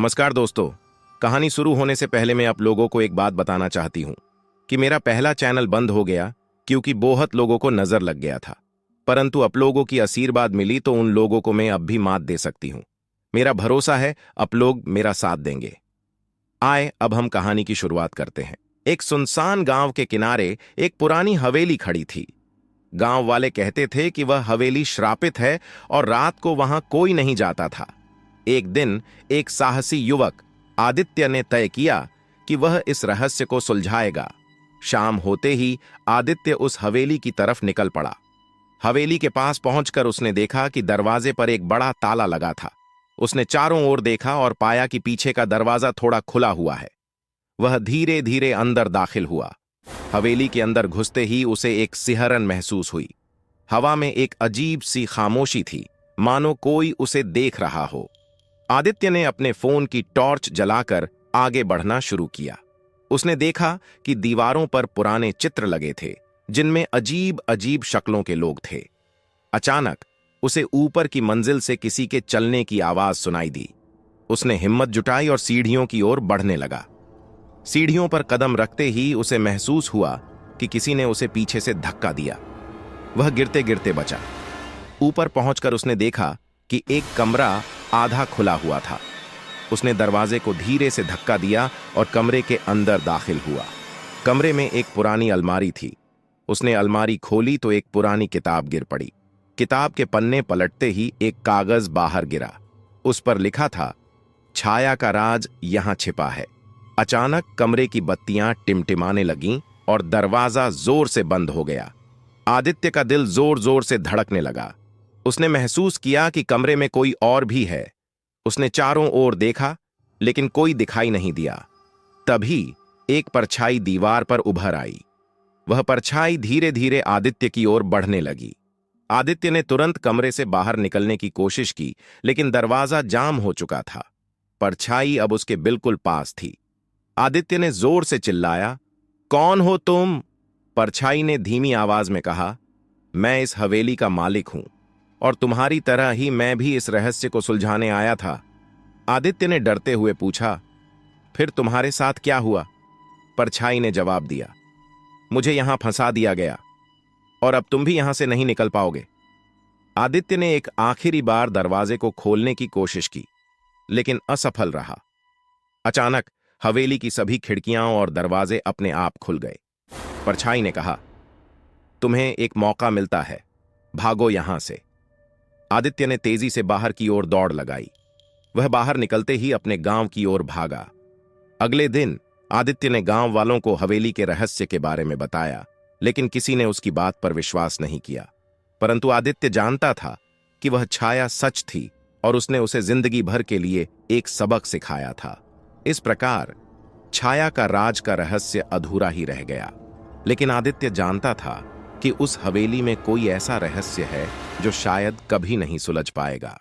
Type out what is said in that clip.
नमस्कार दोस्तों। कहानी शुरू होने से पहले मैं आप लोगों को एक बात बताना चाहती हूँ कि मेरा पहला चैनल बंद हो गया क्योंकि बहुत लोगों को नजर लग गया था, परंतु आप लोगों की आशीर्वाद मिली तो उन लोगों को मैं अब भी मात दे सकती हूँ। मेरा भरोसा है आप लोग मेरा साथ देंगे। आए अब हम कहानी की शुरुआत करते हैं। एक सुनसान गांव के किनारे एक पुरानी हवेली खड़ी थी। गांव वाले कहते थे कि वह हवेली श्रापित है और रात को वहां कोई नहीं जाता था। एक दिन एक साहसी युवक आदित्य ने तय किया कि वह इस रहस्य को सुलझाएगा। शाम होते ही आदित्य उस हवेली की तरफ निकल पड़ा। हवेली के पास पहुंचकर उसने देखा कि दरवाजे पर एक बड़ा ताला लगा था। उसने चारों ओर देखा और पाया कि पीछे का दरवाजा थोड़ा खुला हुआ है। वह धीरे धीरे अंदर दाखिल हुआ। हवेली के अंदर घुसते ही उसे एक सिहरन महसूस हुई। हवा में एक अजीब सी खामोशी थी, मानो कोई उसे देख रहा हो। आदित्य ने अपने फोन की टॉर्च जलाकर आगे बढ़ना शुरू किया। उसने देखा कि दीवारों पर पुराने चित्र लगे थे जिनमें अजीब अजीब शक्लों के लोग थे। अचानक उसे ऊपर की मंजिल से किसी के चलने की आवाज सुनाई दी। उसने हिम्मत जुटाई और सीढ़ियों की ओर बढ़ने लगा। सीढ़ियों पर कदम रखते ही उसे महसूस हुआ कि किसी ने उसे पीछे से धक्का दिया। वह गिरते गिरते बचा। ऊपर पहुंचकर उसने देखा कि एक कमरा आधा खुला हुआ था। उसने दरवाजे को धीरे से धक्का दिया और कमरे के अंदर दाखिल हुआ। कमरे में एक पुरानी अलमारी थी। उसने अलमारी खोली तो एक पुरानी किताब गिर पड़ी। किताब के पन्ने पलटते ही एक कागज बाहर गिरा। उस पर लिखा था, छाया का राज यहां छिपा है। अचानक कमरे की बत्तियां टिमटिमाने लगीं और दरवाजा जोर से बंद हो गया। आदित्य का दिल जोर जोर से धड़कने लगा। उसने महसूस किया कि कमरे में कोई और भी है। उसने चारों ओर देखा लेकिन कोई दिखाई नहीं दिया। तभी एक परछाई दीवार पर उभर आई। वह परछाई धीरे धीरे आदित्य की ओर बढ़ने लगी। आदित्य ने तुरंत कमरे से बाहर निकलने की कोशिश की, लेकिन दरवाजा जाम हो चुका था। परछाई अब उसके बिल्कुल पास थी। आदित्य ने जोर से चिल्लाया, कौन हो तुम? परछाई ने धीमी आवाज में कहा, मैं इस हवेली का मालिक हूं और तुम्हारी तरह ही मैं भी इस रहस्य को सुलझाने आया था। आदित्य ने डरते हुए पूछा, फिर तुम्हारे साथ क्या हुआ? परछाई ने जवाब दिया, मुझे यहां फंसा दिया गया और अब तुम भी यहां से नहीं निकल पाओगे। आदित्य ने एक आखिरी बार दरवाजे को खोलने की कोशिश की, लेकिन असफल रहा। अचानक हवेली की सभी खिड़कियां और दरवाजे अपने आप खुल गए। परछाई ने कहा, तुम्हें एक मौका मिलता है, भागो यहां से। आदित्य ने तेजी से बाहर की ओर दौड़ लगाई। वह बाहर निकलते ही अपने गांव की ओर भागा। अगले दिन आदित्य ने गांव वालों को हवेली के रहस्य के बारे में बताया, लेकिन किसी ने उसकी बात पर विश्वास नहीं किया। परंतु आदित्य जानता था कि वह छाया सच थी और उसने उसे जिंदगी भर के लिए एक सबक सिखाया था। इस प्रकार छाया का राज का रहस्य अधूरा ही रह गया, लेकिन आदित्य जानता था कि उस हवेली में कोई ऐसा रहस्य है जो शायद कभी नहीं सुलझ पाएगा।